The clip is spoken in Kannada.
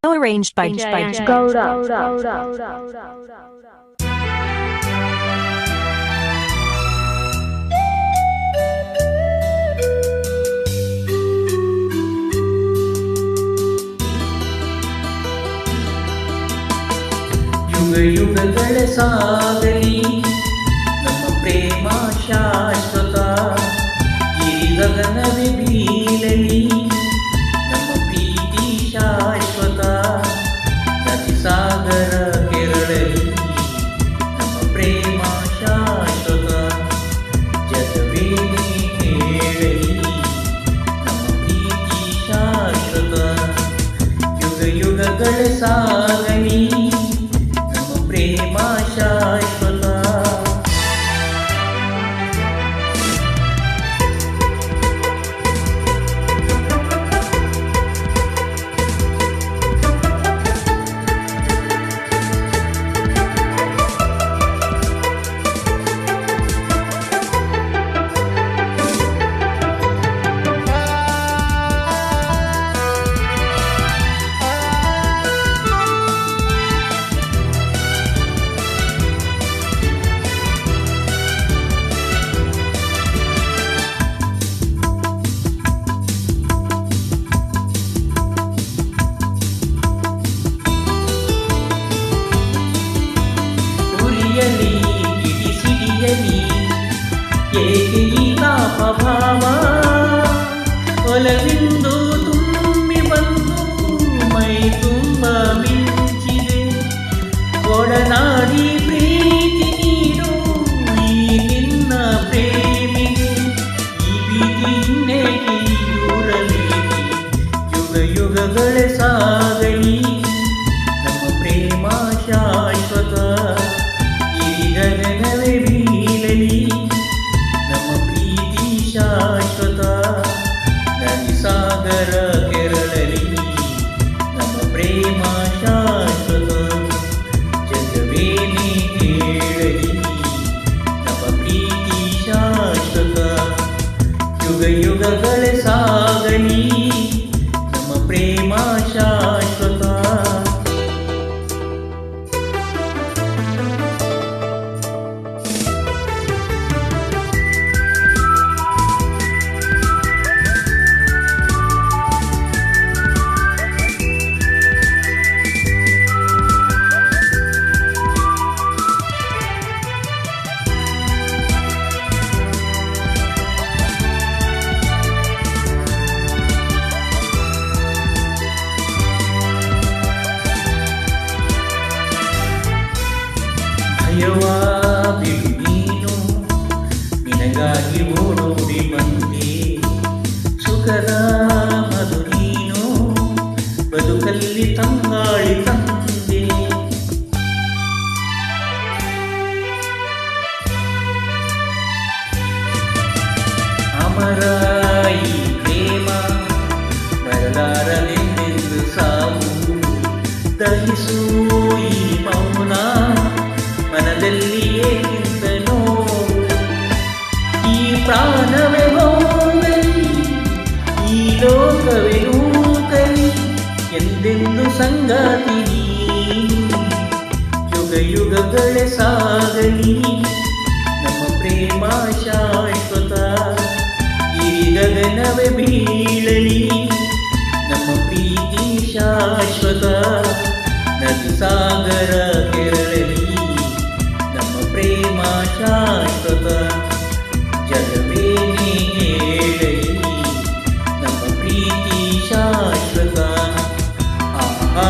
Arranged by Gouda. ಯುಗ ಯುಗಗಳ ಸಾಗಲಿ ನಮ್ಮ ಪ್ರೇಮ ಶಾಶ್ವತ, ಈ ಗಗನವೇ ಬೀಳಲಿ ನಮ್ಮ ಪ್ರೀತಿ ಶಾಶ್ವತ, ನದಿ ಸಾಗರ ಕೆರಳಲಿ ನಮ್ಮ ಪ್ರೇಮ ಶಾಶ್ವತ, ಜಗವೇನೇ ಹೇಳಲಿ ನಮ್ಮ ಪ್ರೀತಿ ಶಾಶ್ವತ, ಯುಗ ಯುಗಗಳ ಸಾಗಲಿ ಪ್ರೇಮ ಶಾಶ್ವತ. ಕಿಡಿಸಿಡಿಯಲಿ ಏಕೆ ಈ ತಾಪಭಾವ, ಒಲವಿಂದು ತುಂಬಿ ಬಂದು ಮೈ ತುಂಬ ಮಿಂಚಿದೆ, ಒಡನಾಡಿ ಪ್ರೀತಿ ನೀಡು ಈ ನಿನ್ನ ಪ್ರೇಮಿಗೆ, ಈ ಭೀತಿ ಇನ್ನೇಕೆ ದೂರಲೇಕೆ, ಯುಗ ಯುಗಗಳ ಸಾಗಲಿ ನಮ್ಮ ಪ್ರೇಮ ಶಾಶ್ವತ, ಗಗನವೇ ಬೀಳಲಿ ನಮ್ಮ ಪ್ರೀತಿ ಶಾಶ್ವತ, ನದಿ ಸಾಗರ ಕೆರಳಲಿ ನಮ್ಮ ಪ್ರೇಮ ಶಾಶ್ವತ, ಜಗವೇನೇ ಹೇಳಲಿ ನಮ್ಮ ಪ್ರೀತಿ ಶಾಶ್ವತ, ಯುಗ ಯುಗಗಳ ಸಾಗಲಿ ನಮ್ಮ ಪ್ರೇಮ ಶಾಶ್ವತ. ಭಯವಾ ಬಿಡು ನೀನು, ನಿನಗಾಗಿ ಓಡೋಡಿ ಬಂದೆ, ಸುಖದ ಮಧು ನೀನು, ಬದುಕಲ್ಲಿ ತಂಗಾಳಿ ತಂದೆ, ಅಮರ ಈ ಪ್ರೇಮ ಬರಲಾರಲೆಂದೆಂದು ಸಾವು, ದಹಿಸು ಈ ಮೌನ ಮನದಲ್ಲಿ ಏಕಿಂತ ನೋವು, ಈ ಪ್ರಾಣವೇ ಹೋಗಲಿ ಈ ಲೋಕವೇ ನೂಕಲಿ ಎಂದೆಂದು ಸಂಗಾತಿ ನೀನು, ಯುಗ ಯುಗಗಳ ಸಾಗಲಿ ನಮ್ಮ ಪ್ರೇಮ ಶಾಶ್ವತ, ಈ ಗಗನವೇ ಬೀಳಲಿ ನಮ್ಮ ಪ್ರೀತಿ ಶಾಶ್ವತ, ನದಿ ಸಾಗರ ಕೆರಳಲಿ ನಮ್ಮ ಪ್ರೇಮ ಶಾಶ್ವತ, ಜಗವೇನೇ ಹೇಳಲಿ ನಮ್ಮ ಪ್ರೀತಿ ಶಾಶ್ವತ. ಆಹಾ